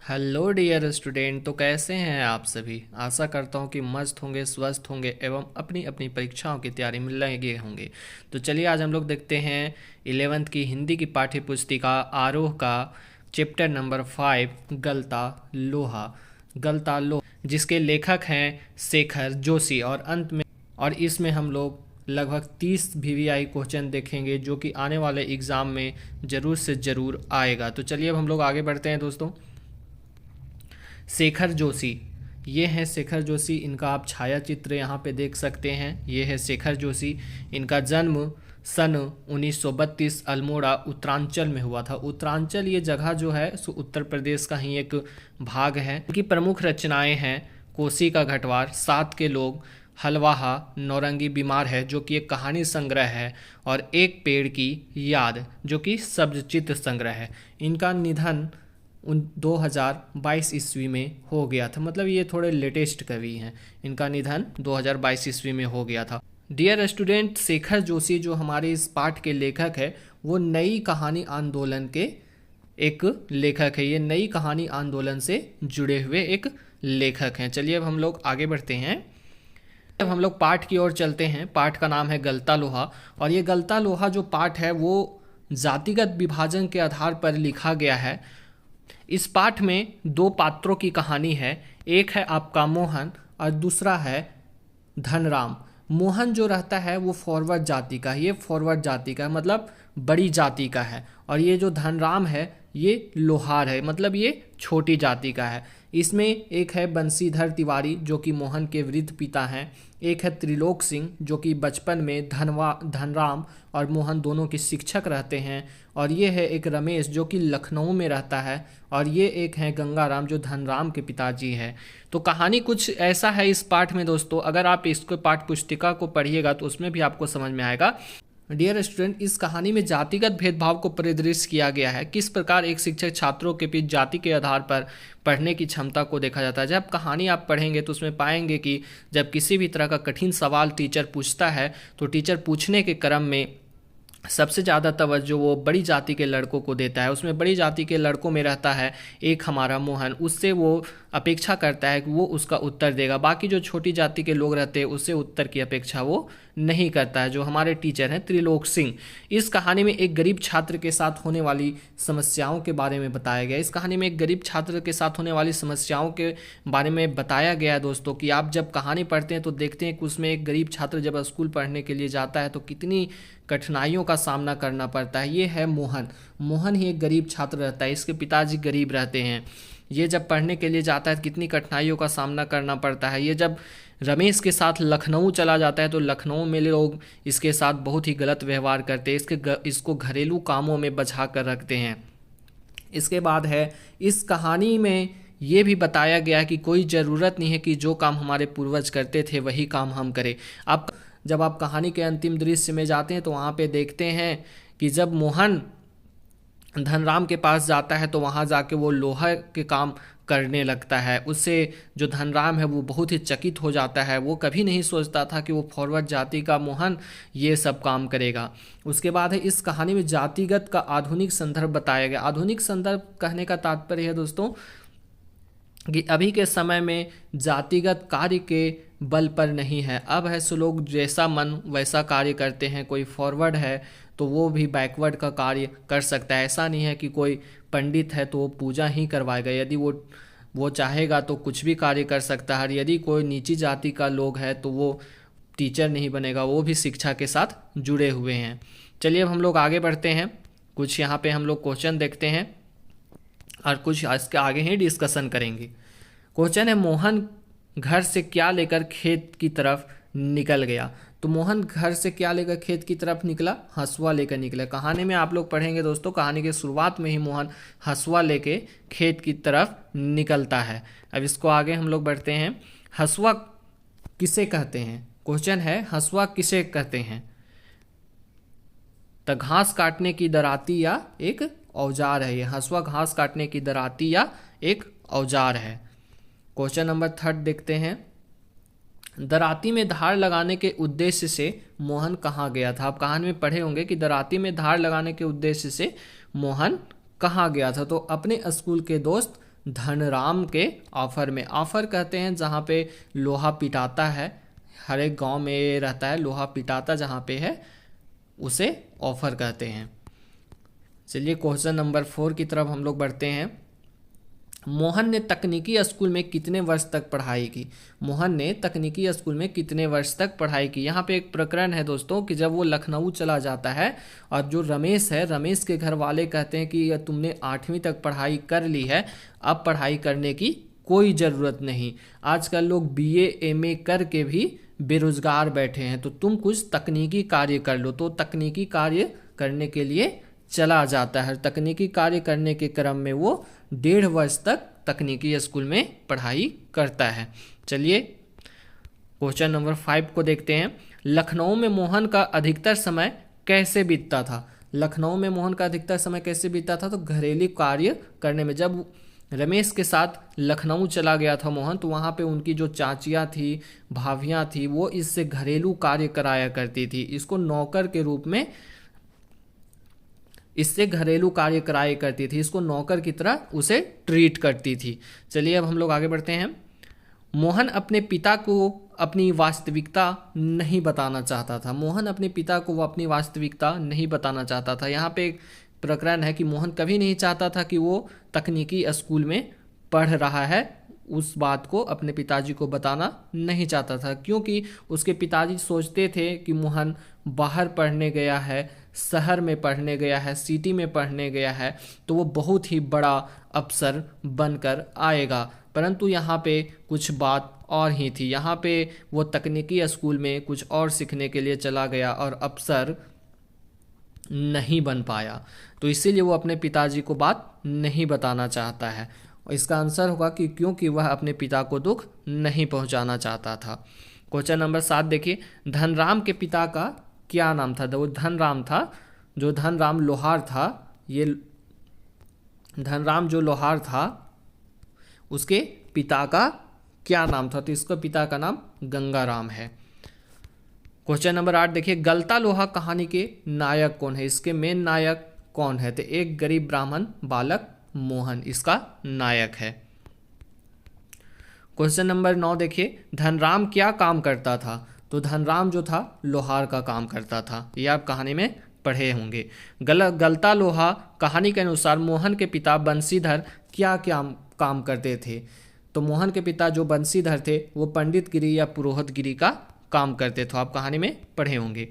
Hello dear student. तो कैसे हैं आप सभी। आशा करता हूं कि मस्त होंगे, स्वस्थ होंगे एवं अपनी अपनी परीक्षाओं की तैयारी में लगे होंगे। तो चलिए आज हम लोग देखते हैं 11वीं की हिंदी की पाठ्य पुस्तिका आरोह का चैप्टर नंबर 5 गलता लोहा जिसके लेखक हैं शेखर जोशी। और इसमें हम लोग लगभग 30 वीवीआई क्वेश्चन देखेंगे जो कि आने वाले एग्ज़ाम में ज़रूर से ज़रूर आएगा। तो चलिए अब हम लोग आगे बढ़ते हैं दोस्तों। शेखर जोशी, ये हैं शेखर जोशी। इनका आप छाया चित्र यहाँ पे देख सकते हैं। ये है शेखर जोशी। इनका जन्म सन 1932 अल्मोड़ा उत्तरांचल में हुआ था। उत्तरांचल ये जगह जो है सो उत्तर प्रदेश का ही एक भाग है। इनकी प्रमुख रचनाएं हैं कोसी का घटवार, सात के लोग, हलवाहा, नौरंगी बीमार है जो कि एक कहानी संग्रह है, और एक पेड़ की याद जो कि शब्द चित्र संग्रह है। इनका निधन 2022 ईस्वी में हो गया था। मतलब ये थोड़े लेटेस्ट कवि हैं। इनका निधन 2022 ईस्वी में हो गया था। डियर स्टूडेंट, शेखर जोशी जो हमारे इस पाठ के लेखक है वो नई कहानी आंदोलन के एक लेखक है। ये नई कहानी आंदोलन से जुड़े हुए एक लेखक हैं। चलिए अब हम लोग आगे बढ़ते हैं। अब हम लोग पाठ की ओर चलते हैं। पाठ का नाम है गलता लोहा, और ये गलता लोहा जो पाठ है वो जातिगत विभाजन के आधार पर लिखा गया है। इस पाठ में दो पात्रों की कहानी है। एक है आपका मोहन और दूसरा है धनराम। मोहन जो रहता है वो फॉरवर्ड जाति का है। ये फॉरवर्ड जाति का है, मतलब बड़ी जाति का है। और ये जो धनराम है ये लोहार है, मतलब ये छोटी जाति का है। इसमें एक है बंशीधर तिवारी जो कि मोहन के वृद्ध पिता हैं। एक है त्रिलोक सिंह जो कि बचपन में धनराम और मोहन दोनों के शिक्षक रहते हैं। और ये है एक रमेश जो कि लखनऊ में रहता है। और ये एक है गंगाराम जो धनराम के पिताजी हैं। तो कहानी कुछ ऐसा है इस पाठ में दोस्तों। अगर आप इसको पाठ पुस्तिका को पढ़िएगा तो उसमें भी आपको समझ में आएगा। डियर स्टूडेंट, इस कहानी में जातिगत भेदभाव को परिदृश्य किया गया है। किस प्रकार एक शिक्षक छात्रों के बीच जाति के आधार पर पढ़ने की क्षमता को देखा जाता है। जब कहानी आप पढ़ेंगे तो उसमें पाएंगे कि जब किसी भी तरह का कठिन सवाल टीचर पूछता है तो टीचर पूछने के क्रम में सबसे ज़्यादा तवज्जो वो बड़ी जाति के लड़कों को देता है। उसमें बड़ी जाति के लड़कों में रहता है एक हमारा मोहन, उससे वो अपेक्षा करता है कि वो उसका उत्तर देगा। बाकी जो छोटी जाति के लोग रहते हैं उससे उत्तर की अपेक्षा वो नहीं करता है। जो हमारे टीचर हैं त्रिलोक सिंह। इस कहानी में एक गरीब छात्र के साथ होने वाली समस्याओं के बारे में बताया गया। इस कहानी में एक गरीब छात्र के साथ होने वाली समस्याओं के बारे में बताया गया है दोस्तों। कि आप जब कहानी पढ़ते हैं तो देखते हैं कि उसमें एक गरीब छात्र जब स्कूल पढ़ने के लिए जाता है तो कितनी कठिनाइयों का सामना करना पड़ता है। ये है मोहन। मोहन ही एक गरीब छात्र रहता है, इसके पिताजी गरीब रहते हैं। ये जब पढ़ने के लिए जाता है तो कितनी कठिनाइयों का सामना करना पड़ता है। ये जब रमेश के साथ लखनऊ चला जाता है तो लखनऊ में लोग इसके साथ बहुत ही गलत व्यवहार करते हैं। इसको घरेलू कामों में बझा कर रखते हैं। इसके बाद है इस कहानी में ये भी बताया गया है कि कोई ज़रूरत नहीं है कि जो काम हमारे पूर्वज करते थे वही काम हम करें। अब जब आप कहानी के अंतिम दृश्य में जाते हैं तो वहाँ पे देखते हैं कि जब मोहन धनराम के पास जाता है तो वहाँ जाके वो लोहा के काम करने लगता है। उससे जो धनराम है वो बहुत ही चकित हो जाता है। वो कभी नहीं सोचता था कि वो फॉरवर्ड जाति का मोहन ये सब काम करेगा। उसके बाद है इस कहानी में जातिगत का आधुनिक संदर्भ बताया गया। आधुनिक संदर्भ कहने का तात्पर्य है दोस्तों कि अभी के समय में जातिगत कार्य के बल पर नहीं है। अब है सो लोग जैसा मन वैसा कार्य करते हैं। कोई फॉरवर्ड है तो वो भी बैकवर्ड का कार्य कर सकता है। ऐसा नहीं है कि कोई पंडित है तो वो पूजा ही करवाएगा। यदि वो चाहेगा तो कुछ भी कार्य कर सकता है। यदि कोई नीची जाति का लोग है तो वो टीचर नहीं बनेगा, वो भी शिक्षा के साथ जुड़े हुए हैं। चलिए अब हम लोग आगे बढ़ते हैं। कुछ यहाँ पे हम लोग क्वेश्चन देखते हैं और कुछ इसके आगे ही डिस्कशन करेंगे। क्वेश्चन है मोहन घर से क्या लेकर खेत की तरफ निकल गया। तो मोहन घर से क्या लेकर खेत की तरफ निकला? हंसुआ लेकर निकला। कहानी में आप लोग पढ़ेंगे दोस्तों, कहानी के शुरुआत में ही मोहन हंसुआ लेके खेत की तरफ निकलता है। अब इसको आगे हम लोग बढ़ते हैं। हंसुआ किसे कहते हैं? क्वेश्चन है हंसुआ किसे कहते हैं? तो घास काटने की दराती या एक औजार है। ये हंसुआ घास काटने की दराती या एक औजार है। क्वेश्चन नंबर 3 देखते हैं। दराती में धार लगाने के उद्देश्य से मोहन कहाँ गया था? आप कहानी में पढ़े होंगे कि दराती में धार लगाने के उद्देश्य से मोहन कहाँ गया था? तो अपने स्कूल के दोस्त धनराम के ऑफर में। ऑफर कहते हैं जहाँ पे लोहा पिटाता है, हर एक गांव में रहता है लोहा पिटाता जहाँ पे है, उसे ऑफर कहते हैं। चलिए क्वेश्चन नंबर 4 की तरफ हम लोग बढ़ते हैं। मोहन ने तकनीकी स्कूल में कितने वर्ष तक पढ़ाई की? मोहन ने तकनीकी स्कूल में कितने वर्ष तक पढ़ाई की? यहाँ पे एक प्रकरण है दोस्तों कि जब वो लखनऊ चला जाता है और जो रमेश है, रमेश के घर वाले कहते हैं कि तुमने 8वीं तक पढ़ाई कर ली है, अब पढ़ाई करने की कोई ज़रूरत नहीं, आजकल लोग BA MA करके भी बेरोजगार बैठे हैं, तो तुम कुछ तकनीकी कार्य कर लो। तो तकनीकी कार्य करने के लिए चला जाता है। तकनीकी कार्य करने के क्रम में वो 1.5 वर्ष तक तकनीकी स्कूल में पढ़ाई करता है। चलिए क्वेश्चन नंबर 5 को देखते हैं। लखनऊ में मोहन का अधिकतर समय कैसे बीतता था? लखनऊ में मोहन का अधिकतर समय कैसे बीतता था? तो घरेलू कार्य करने में। जब रमेश के साथ लखनऊ चला गया था मोहन, तो वहाँ पे उनकी जो चाचियाँ थी, भाभियाँ थी, वो इससे घरेलू कार्य कराया करती थी। इसको नौकर के रूप में इससे घरेलू कार्य कराया करती थी, इसको नौकर की तरह उसे ट्रीट करती थी। चलिए अब हम लोग आगे बढ़ते हैं। मोहन अपने पिता को अपनी वास्तविकता नहीं बताना चाहता था। मोहन अपने पिता को वो अपनी वास्तविकता नहीं बताना चाहता था। यहाँ पे एक प्रकरण है कि मोहन कभी नहीं चाहता था कि वो तकनीकी स्कूल में पढ़ रहा है, उस बात को अपने पिताजी को बताना नहीं चाहता था, क्योंकि उसके पिताजी सोचते थे कि मोहन बाहर पढ़ने गया है, शहर में पढ़ने गया है, सिटी में पढ़ने गया है, तो वो बहुत ही बड़ा अफसर बनकर आएगा। परंतु यहाँ पे कुछ बात और ही थी। यहाँ पे वो तकनीकी स्कूल में कुछ और सीखने के लिए चला गया और अफसर नहीं बन पाया, तो इसीलिए वो अपने पिताजी को बात नहीं बताना चाहता है। और इसका आंसर होगा कि क्योंकि वह अपने पिता को दुख नहीं पहुंचाना चाहता था। क्वेश्चन नंबर 7 देखिए। धनराम के पिता का क्या नाम था? वो धनराम था, जो धनराम लोहार था, ये धनराम जो लोहार था उसके पिता का क्या नाम था? तो इसका पिता का नाम गंगाराम है। क्वेश्चन नंबर 8 देखिए। गलता लोहा कहानी के नायक कौन है? इसके मेन नायक कौन है? तो एक गरीब ब्राह्मण बालक मोहन इसका नायक है। क्वेश्चन नंबर 9 देखिए। धनराम क्या काम करता था? तो धनराम जो था लोहार का काम करता था, ये आप कहानी में पढ़े होंगे। गलता लोहा कहानी के अनुसार मोहन के पिता बंसीधर क्या क्या काम करते थे? तो मोहन के पिता जो बंसीधर थे वो पंडित गिरी या पुरोहित गिरी का काम करते थे, आप कहानी में पढ़े होंगे।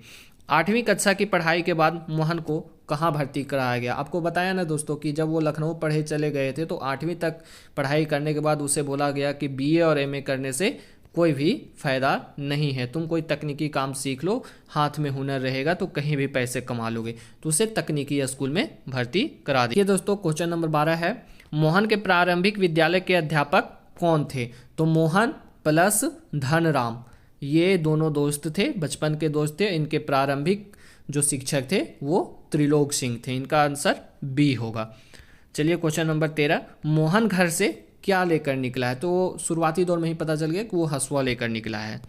8वीं कक्षा की पढ़ाई के बाद मोहन को कहाँ भर्ती कराया गया? आपको बताया ना दोस्तों कि जब वो लखनऊ पढ़े चले गए थे तो 8वीं तक पढ़ाई करने के बाद उसे बोला गया कि BA और MA करने से कोई भी फायदा नहीं है, तुम कोई तकनीकी काम सीख लो, हाथ में हुनर रहेगा तो कहीं भी पैसे कमा लोगे, तो उसे तकनीकी स्कूल में भर्ती करा दिया। दोस्तों क्वेश्चन नंबर 12 है। मोहन के प्रारंभिक विद्यालय के अध्यापक कौन थे? तो मोहन प्लस धनराम, ये दोनों दोस्त थे, बचपन के दोस्त थे। इनके प्रारंभिक जो शिक्षक थे वो त्रिलोक सिंह थे। इनका आंसर B होगा। चलिए क्वेश्चन नंबर 13। मोहन घर से क्या लेकर निकला है? तो शुरुआती दौर में ही पता चल गया कि वो हसुआ लेकर निकला है।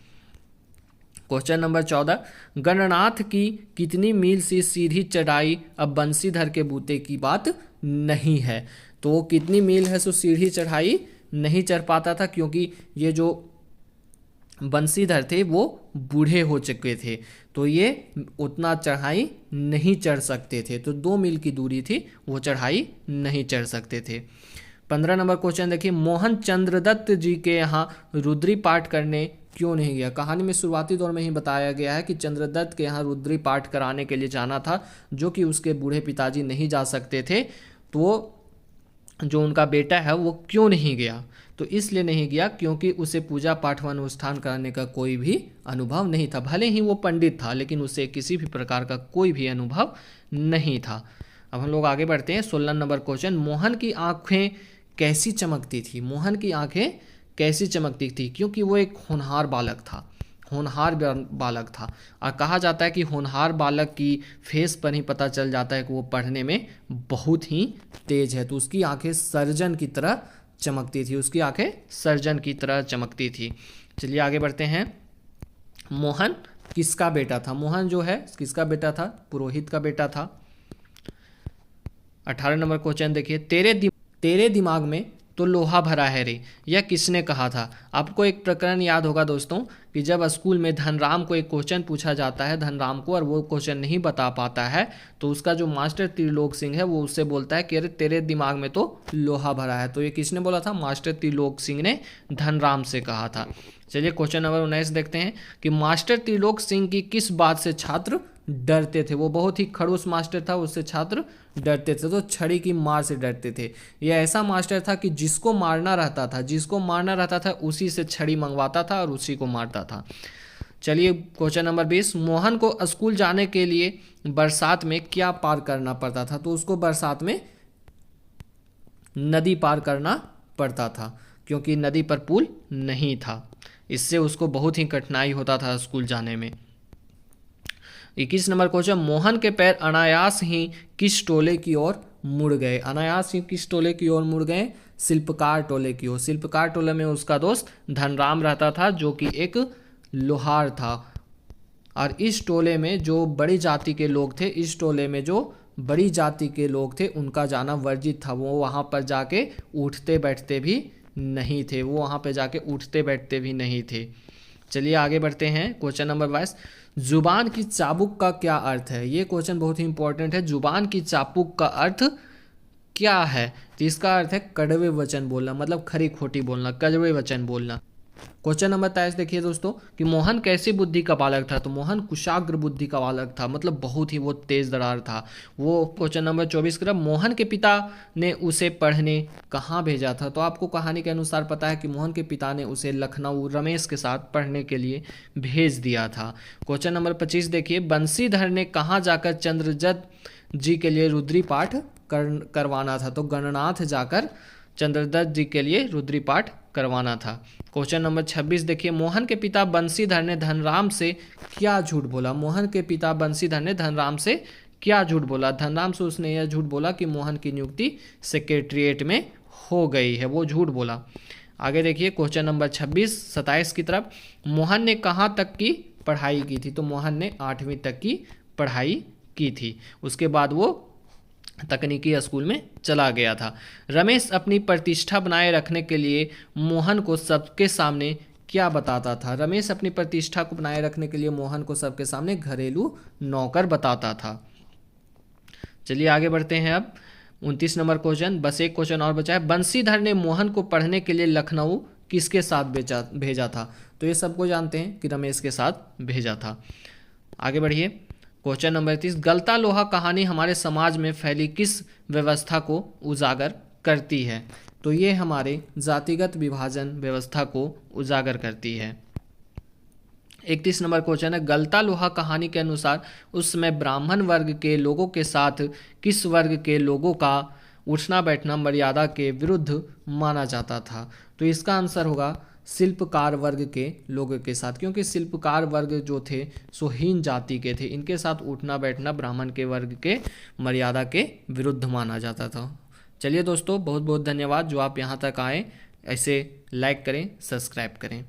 Question number 14। गणनाथ की कितनी मील से सीधी चढ़ाई अब बंसीधर के बूते की बात नहीं है? तो वो कितनी मील है सो सीढ़ी चढ़ाई नहीं चढ़ पाता था, क्योंकि ये जो बंसीधर थे वो बूढ़े हो चुके थे, तो ये उतना चढ़ाई नहीं चढ़ सकते थे। तो 2 मील की दूरी थी, वो चढ़ाई नहीं चढ़ सकते थे। 15 नंबर क्वेश्चन देखिए। मोहन चंद्रदत्त जी के यहाँ रुद्री पाठ करने क्यों नहीं गया? कहानी में शुरुआती दौर में ही बताया गया है कि चंद्रदत्त के यहाँ रुद्री पाठ कराने के लिए जाना था, जो कि उसके बूढ़े पिताजी नहीं जा सकते थे, तो जो उनका बेटा है वो क्यों नहीं गया? तो इसलिए नहीं गया क्योंकि उसे पूजा पाठ व अनुष्ठान कराने का कोई भी अनुभव नहीं था। भले ही वो पंडित था, लेकिन उसे किसी भी प्रकार का कोई भी अनुभव नहीं था। अब हम लोग आगे बढ़ते हैं। 16 नंबर क्वेश्चन। मोहन की आंखें कैसी चमकती थी? मोहन की आंखें कैसी चमकती थी? क्योंकि वो एक होनहार बालक था, होनहार बालक था। और कहा जाता है कि होनहार बालक की फेस पर ही पता चल जाता है कि वो पढ़ने में बहुत ही तेज है। तो उसकी आंखें सर्जन की तरह चमकती थी, उसकी आंखें सर्जन की तरह चमकती थी। चलिए आगे बढ़ते हैं। मोहन किसका बेटा था? मोहन जो है किसका बेटा था? पुरोहित का बेटा था। 18 नंबर क्वेश्चन देखिए। तेरे दिमाग में तो लोहा भरा है रे, यह किसने कहा था। आपको एक प्रकरण याद होगा दोस्तों कि जब स्कूल में धनराम को एक क्वेश्चन पूछा जाता है धनराम को, और वो क्वेश्चन नहीं बता पाता है, तो उसका जो मास्टर त्रिलोक सिंह है वो उससे बोलता है कि अरे तेरे दिमाग में तो लोहा भरा है। तो ये किसने बोला था, मास्टर त्रिलोक सिंह ने धनराम से कहा था। चलिए क्वेश्चन नंबर 19 देखते हैं कि मास्टर त्रिलोक सिंह की किस बात से छात्र डरते थे। वो बहुत ही खड़ूस मास्टर था, उससे छात्र डरते थे, तो छड़ी की मार से डरते थे। यह ऐसा मास्टर था कि जिसको मारना रहता था उसी से छड़ी मंगवाता था और उसी को मारता था। चलिए क्वेश्चन नंबर 20, मोहन को स्कूल जाने के लिए बरसात में क्या पार करना पड़ता था। तो उसको बरसात में नदी पार करना पड़ता था, क्योंकि नदी पर पुल नहीं था। इससे उसको बहुत ही कठिनाई होता था स्कूल जाने में। 21 नंबर क्वेश्चन, मोहन के पैर अनायास ही किस टोले की ओर मुड़ गए। अनायास ही किस टोले की ओर मुड़ गए, शिल्पकार टोले की ओर। शिल्पकार टोले में उसका दोस्त धनराम रहता था, जो कि एक लोहार था। और इस टोले में जो बड़ी जाति के लोग थे, उनका जाना वर्जित था। वो वहाँ पर जाके उठते बैठते भी नहीं थे। चलिए आगे बढ़ते हैं। क्वेश्चन नंबर 22, जुबान की चाबुक का क्या अर्थ है। ये क्वेश्चन बहुत ही इंपॉर्टेंट है। जुबान की चाबुक का अर्थ क्या है। तो इसका अर्थ है कड़वे वचन बोलना, मतलब खरी खोटी बोलना, कड़वे वचन बोलना। क्वेश्चन नंबर 23 देखिए दोस्तों कि मोहन कैसी बुद्धि का बालक था। तो मोहन कुशाग्र बुद्धि का बालक था, मतलब बहुत ही वो तेज दरार था वो। क्वेश्चन नंबर 24 की तरफ, मोहन के पिता ने उसे पढ़ने कहाँ भेजा था। तो आपको कहानी के अनुसार पता है कि मोहन के पिता ने उसे लखनऊ रमेश के साथ पढ़ने के लिए भेज दिया था। क्वेश्चन नंबर 25 देखिए, बंशीधर ने कहाँ जाकर चंद्रदत्त जी के लिए रुद्री पाठ करवाना था। तो गणनाथ जाकर चंद्रदत्त जी के लिए रुद्री पाठ करवाना था। क्वेश्चन नंबर 26 देखिए, मोहन के पिता बंशीधर ने धनराम से क्या झूठ बोला। धनराम से उसने यह झूठ बोला कि मोहन की नियुक्ति सेक्रेटरिएट में हो गई है, वो झूठ बोला। आगे देखिए क्वेश्चन नंबर 27 की तरफ, मोहन ने कहाँ तक की पढ़ाई की थी। तो मोहन ने 8वीं तक की पढ़ाई की थी, उसके बाद वो तकनीकी स्कूल में चला गया था। रमेश अपनी प्रतिष्ठा बनाए रखने के लिए मोहन को सबके सामने क्या बताता था। रमेश अपनी प्रतिष्ठा को बनाए रखने के लिए मोहन को सबके सामने घरेलू नौकर बताता था। चलिए आगे बढ़ते हैं। अब 29 नंबर क्वेश्चन, बस एक क्वेश्चन और बचा है। बंशीधर ने मोहन को पढ़ने के लिए लखनऊ किसके साथ भेजा था। तो ये सबको जानते हैं कि रमेश के साथ भेजा था। आगे बढ़िए। क्वेश्चन नंबर 30, गलता लोहा कहानी हमारे समाज में फैली किस व्यवस्था को उजागर करती है। तो ये हमारे जातिगत विभाजन व्यवस्था को उजागर करती है। 31 नंबर क्वेश्चन है, गलता लोहा कहानी के अनुसार उस समय ब्राह्मण वर्ग के लोगों के साथ किस वर्ग के लोगों का उठना बैठना मर्यादा के विरुद्ध माना जाता था। तो इसका आंसर होगा शिल्पकार वर्ग के लोगों के साथ, क्योंकि शिल्पकार वर्ग जो थे सो हीन जाति के थे, इनके साथ उठना बैठना ब्राह्मण के वर्ग के मर्यादा के विरुद्ध माना जाता था। चलिए दोस्तों, बहुत बहुत धन्यवाद जो आप यहाँ तक आए। ऐसे लाइक करें, सब्सक्राइब करें।